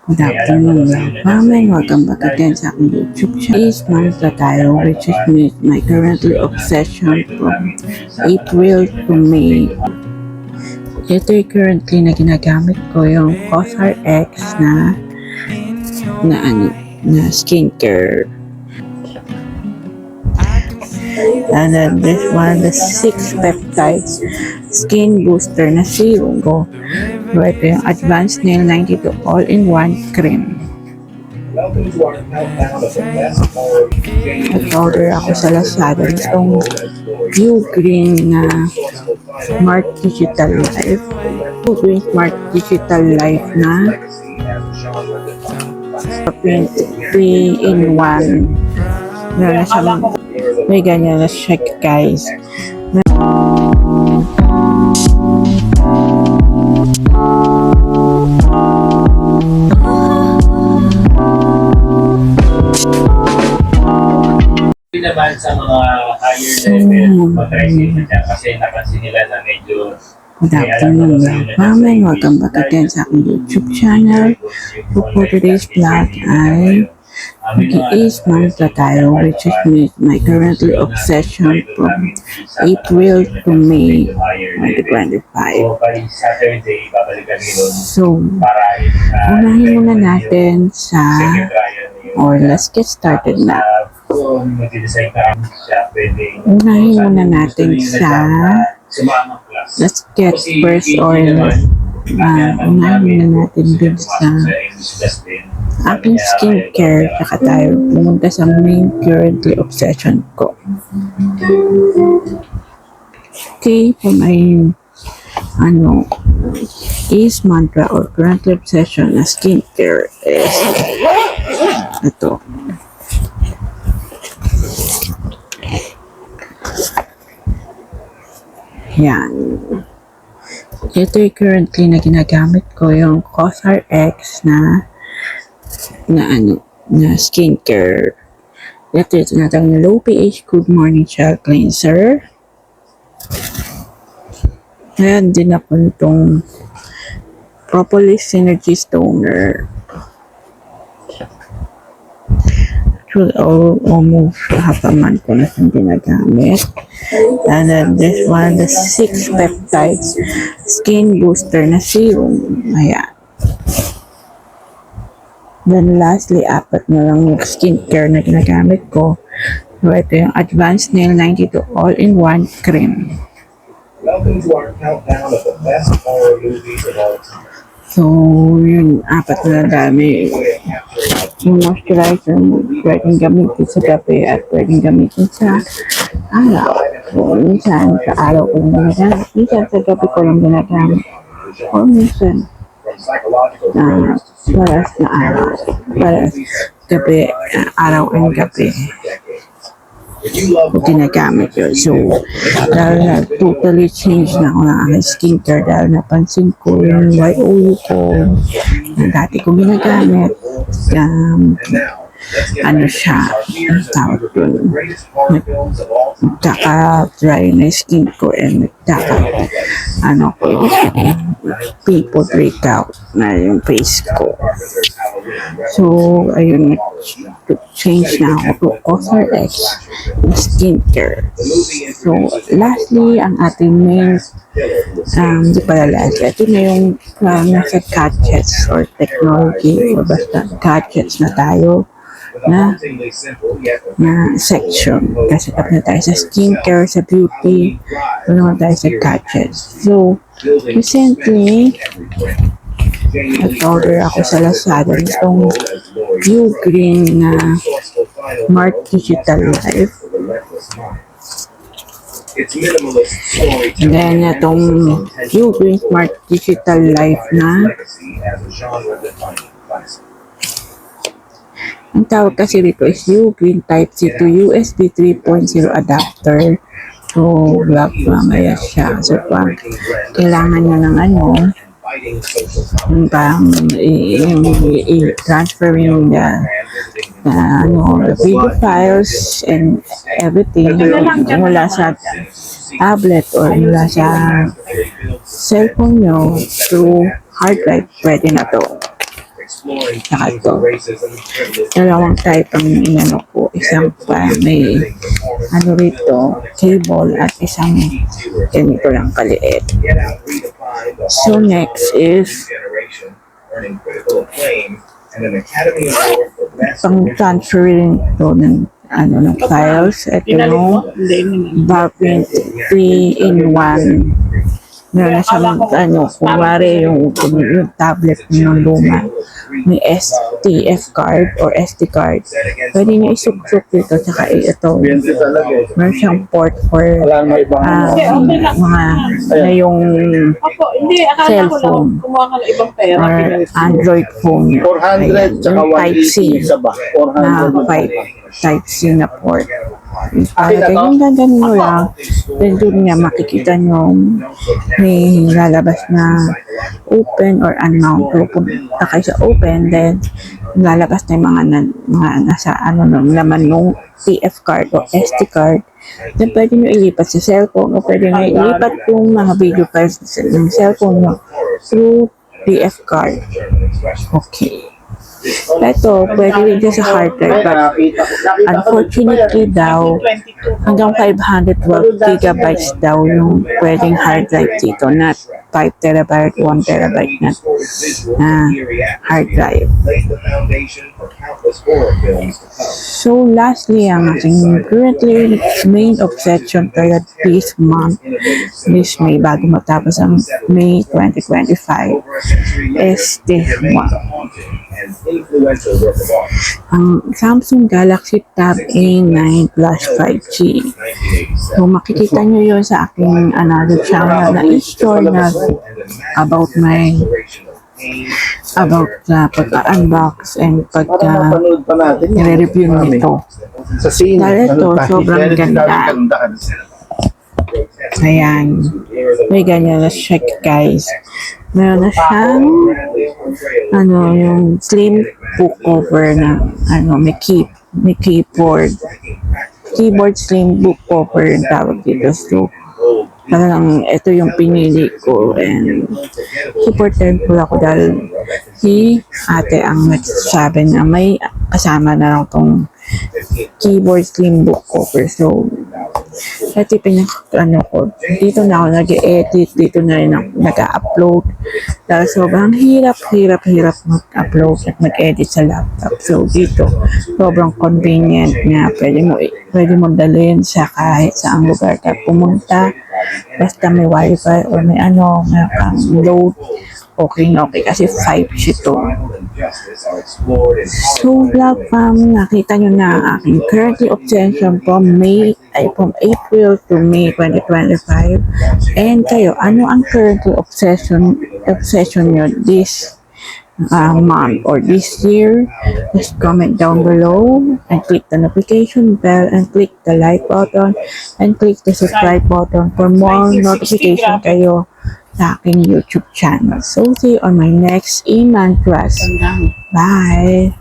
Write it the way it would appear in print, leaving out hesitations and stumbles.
Good afternoon, Ramen. Welcome back again sa aking YouTube channel. Is Mantra tayo, which is my currently obsession from April to May. Ito yung currently na ginagamit ko yung CosRX na skincare. And then this one, the 6 peptides skin booster na serum ko. So ito yung Advanced Nail 92 all-in-one cream. Nag-order ako sa Lazada itong View Green na Smart Digital Life. View Green Smart Digital Life na 3-in-1. May ganyan na siya, guys. Naman sa mga higher level motorization dyan kasi napansin nila na medyo Good afternoon, Ramen. Welcome back again sa aking YouTube channel. So for today's vlog ay is Mantra tayo, which is my currently obsession from April to May 2025. So, unahin muna natin sa, or let's get started na. Unahin muna natin sa, let's get first, or unahin muna natin dun sa aking skincare, saka tayo pumunta sa main currently obsession ko. Okay, for my is Mantra or currently obsession na skincare is ito. Yan. Ito yung currently na ginagamit ko, yung CosRX na skincare. Ito yung tinatawag na low pH Good Morning Gel Cleanser. Ngayon din ako nitong Propolis Synergy Toner. Actually, almost half a month ko na siyang ginagamit. And then this one, the 6 peptides skin booster na serum. Ayan. Then lastly, 4 na lang yung skincare na ginagamit ko. So ito yung Advanced Nail 92 all-in-one cream. Welcome to our countdown of the best horror movies of all time. So, yun, 4 na dami. Yung moisturizer, pwedeng gamitin sa gabi at pwedeng gamitin sa araw. So, minsan sa araw ko lang ginagamit. Minsan sa gabi ko lang ginagamit. O minsan, paras na araw. Paras gabi, araw and gabi. O ginagamit yun. So, dahil na totally change na ako ng aking skincare dahil napansin ko yung YOU ko na dati ko ginagamit. Siya, ang tawag doon. Nagkaka-dry na skin ko and people breakout na yung face ko. So, ayun, change na ako to CosRX skincare. So, lastly, ang ating main, hindi pala last, ito na yung nasa gadgets or technology or basta gadgets na tayo na section. Kasi tapos na tayo sa skincare, sa beauty, naman tayo sa gadgets. So, recently, nag-order ako sa Lazada itong View Green na Smart Digital Life. And then, itong View Green Smart Digital Life na ang tawag kasi dito is View Green Type C to USB 3.0 adapter. So, black mamaya siya. So, pag kailangan nyo ng yung parang i-transfer yung the video files and everything mula sa tablet or mula sa cellphone nyo through hard drive, pwede na to. exploring Saka themes to. of racism, privilege, Dalawang type ang inano ko. Isang pa may ano rito, cable at isang ganito lang kaliit. Get Out redefined the So horror next genre of is new generation, earning critical acclaim and an Academy Award for Best pang Original transferring to ng ano ng files. Ito yung Blueprint 3-in-1. Meron na siyang ano, kumari yung tablet ng luma. May STF card or SD card. Pwede nyo isuksok dito. Tsaka ito, meron siyang port for mga na yung Opo, hindi. Akala ko lang, Cellphone. kumuha ka ng ibang pera. or Android phone. 400 tsaka yung Type-C 180 isa ba? na 400 Type-C na port. Yung gaganin mo lang, then doon nga makikita nyo may lalabas na open or unknown. So, punta kayo sa open, then lalabas na yung mga nasa ano nung laman ng TF card o SD card. Then pwede nyo ilipat sa cellphone o pwede nyo ilipat yung mga video files ng cellphone nyo through TF card. Okay. Ito, pwede rin dyan sa hard drive, but unfortunately daw, hanggang 512 gigabytes daw yung pwedeng hard drive dito, not 5 terabyte, 1 terabyte na hard drive. laid the foundation for countless horror films to come. So lastly, ang aking currently main obsession period this month, this May, bago matapos ang May 2025, Over a century later, is this it remains one. a haunting and influential work of art. Ang Samsung Galaxy Tab A9 Plus 5G. 1987. So makikita nyo yun sa aking another channel na i-store na about my pag-unbox and Napanood pa natin yan. review nito. Sa scene. Dahil ito, tayo, sobrang very ganda. ganda. Ayan. May ganyan na siya, guys. Meron na siyang ano, yung slim book cover na ano, may keyboard slim book cover yung tawag dito. So, talagang ito yung pinili ko and super thankful ako dahil si ate ang nagsasabi na may kasama na lang tong keyboard slim book cover. So, ito yung ano ko. Dito na ako nag-edit. Dito na rin ako nag-upload. Dahil sobrang hirap mag-upload at mag-edit sa laptop. So, dito, sobrang convenient nga. Pwede mo dalhin sa kahit saang lugar ka pumunta. Basta may wifi or may ano, may kang load. Okay. Kasi 5G to. So, vlog fam, nakita nyo na ang aking currently obsession from April to May 2025. And kayo, ano ang currently obsession nyo this month or this year? Just comment down below and click the notification bell and click the like button and click the subscribe button for more notification kayo sa aking YouTube channel. So, see you on my next e-mantras. Bye!